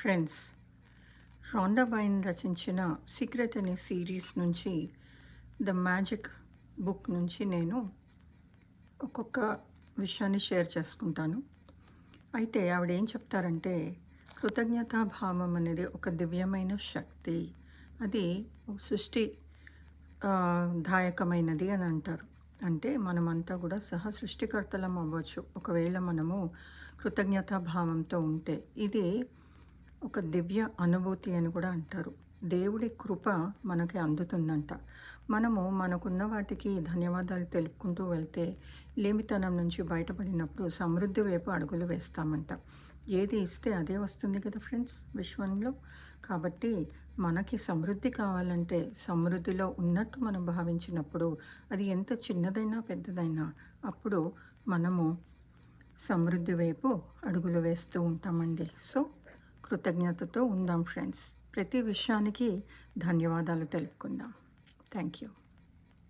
Friends, రాండా బైన్ రచించిన 'secret' అనే series నుంచి 'ద మ్యాజిక్ బుక్' నుంచి నేను ఒక్కొక్క విషయాన్ని షేర్ చేసుకుంటాను. అయితే ఆవిడ ఏం చెప్తారంటే, కృతజ్ఞతాభావం అనేది ఒక దివ్యమైన శక్తి. అది సృష్టి దాయకమైనది అని అంటారు. అంటే మనమంతా కూడా సృష్టికర్తలం అవ్వచ్చు ఒకవేళ మనము కృతజ్ఞతాభావంతో ఉంటే. ఇది ఒక దివ్య అనుభూతి అని కూడా అంటారు. దేవుడి కృప మనకి అందుతుందంట. మనము మనకున్న వాటికి ధన్యవాదాలు తెలుపుకుంటూ వెళ్తే లేమితనం నుంచి బయటపడినప్పుడు సమృద్ధి వైపు అడుగులు వేస్తామంట. ఏది ఇస్తే అదే వస్తుంది కదా ఫ్రెండ్స్ విశ్వంలో. కాబట్టి మనకి సమృద్ధి కావాలంటే సమృద్ధిలో ఉన్నట్టు మనం భావించినప్పుడు అది ఎంత చిన్నదైనా పెద్దదైనా అప్పుడు మనము సమృద్ధి వైపు అడుగులు వేస్తూ ఉంటామండి. సో కృతజ్ఞతతో ఉందాం ఫ్రెండ్స్. ప్రతి విషయానికి ధన్యవాదాలు తెలుపుకుందాం. Thank you.